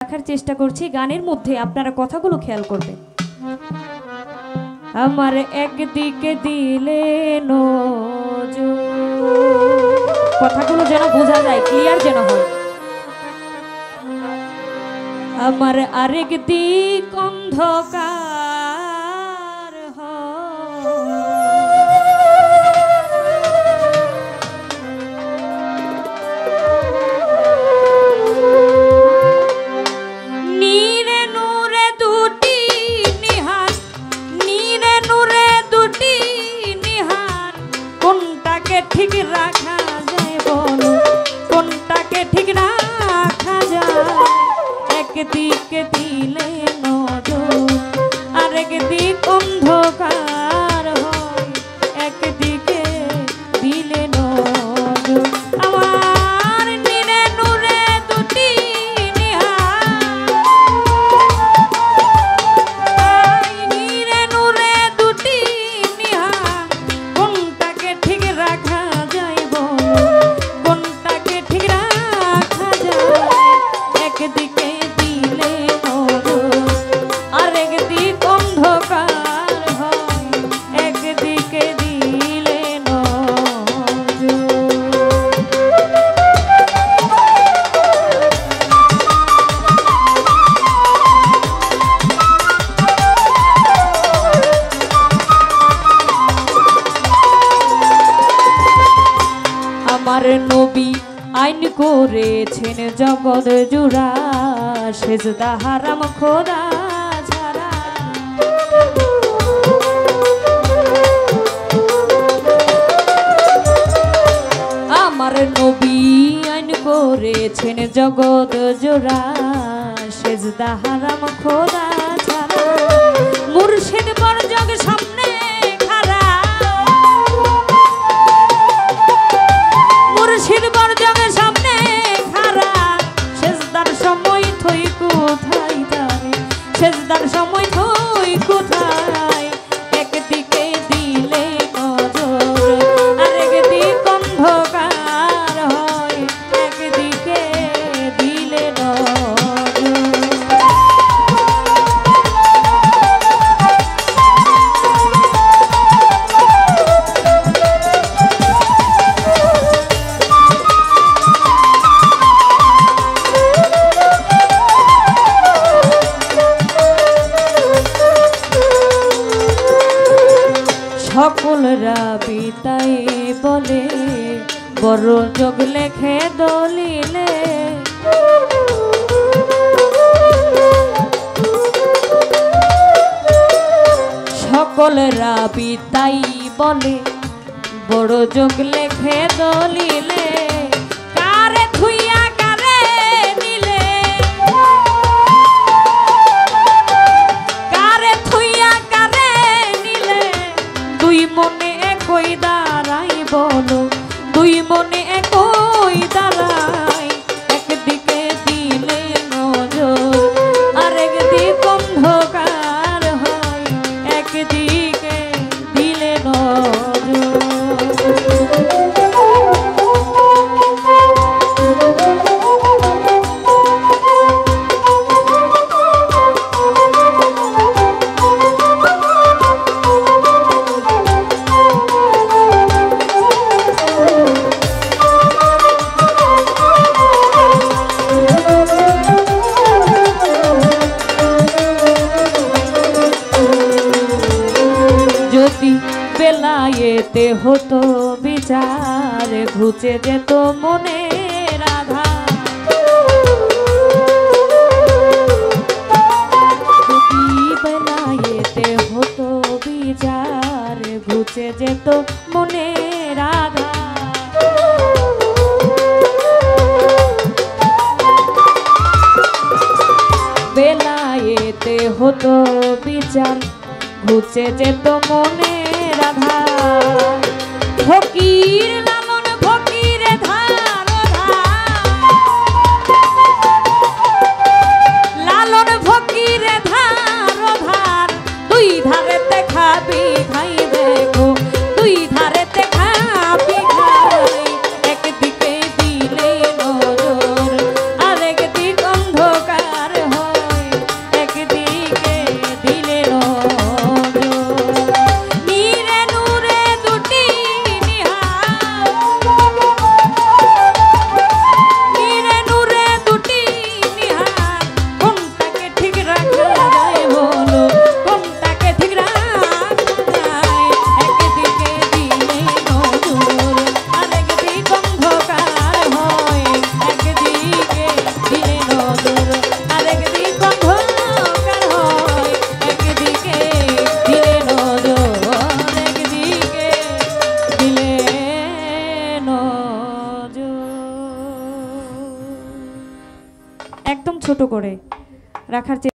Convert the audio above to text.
রাখার চেষ্টা করছি, গানের মধ্যে আপনারা কথাগুলো খেয়াল করবেন। আমার একদিকে দিলে নজর, কথাগুলো যেন বোঝা যায়, ক্লিয়ার যেন হয়। আমার আরেক দিক অন্ধকার নীরে নূরে দুটি নিহার, নীরে নূরে দুটি নিহার, কোনটাকে ঠিক রাখা যায় বলো, কোনটাকে ঠিক রাখা যায়? একদিকে দিলে নজর আরেক দিক অন্ধকার হয়, একদিকে দিলে নজর। আমার নীরে নূরে দুটি নিহার, নীরে নূরে দুটি নিহার, কোনটাকে ঠিক রাখা যায় বলো, কোনটাকে ঠিক রাখা যায়? একদিকে দিলে নজর আরেক দিক অন্ধকার হয়, একদিকে দিলে নজর। আমার নবী আইন করেছেন জগৎ জুড়া, সেজদা হারাম খোদা ছাড়া। আমার নবী আইন করেছেন জগৎ জোড়া, সেজদা হারাম খোদা ছাড়া। মুর্শিদ বরজগ সামনে খাড়া, মুর্শিদ বরজগ সামনে খাড়া, সেজদার সময় থই কোথায় যাবে, সেজদার সময় থই কোথায়? একদিকে দিলে নজর আরেক দিক অন্ধকার হয়, একদিকে দিলে নজর। সকল রাবি তাই বলে, বড় যোগ লেখে দলিলে। সকল রাবি তাই বলে, বড় যোগ লেখে দলিলে। কারে থুইয়া কারে নিলে, কারে থুইয়া কারে নিলে, দুই মনে একই দাঁড়াই বলো, দুই মনে একই দাঁড়াই। একদিকে দিলে নজর আরেক দিক অন্ধকার হয়, একদিকে দিলে নজর। যদি বেলায়েতে হতো বিচার, ঘুচে যেত মনের আধার। যদি বেলায়েতে হতো বিচার, ঘুচে যেত মনের আধার। বেলায়েতে হতো বিচার, ঘুচে যেত মনের আধার। ফকির লালন ফকিরে ধার লালন ফকিরে ধার ধার, দুই ধারে দেখাবি খাই দেখো, দুই ধারে দেখাবি খাই। একদিকে দিলে নজর আরেক দিক অন্ধকার ছোট করে রাখার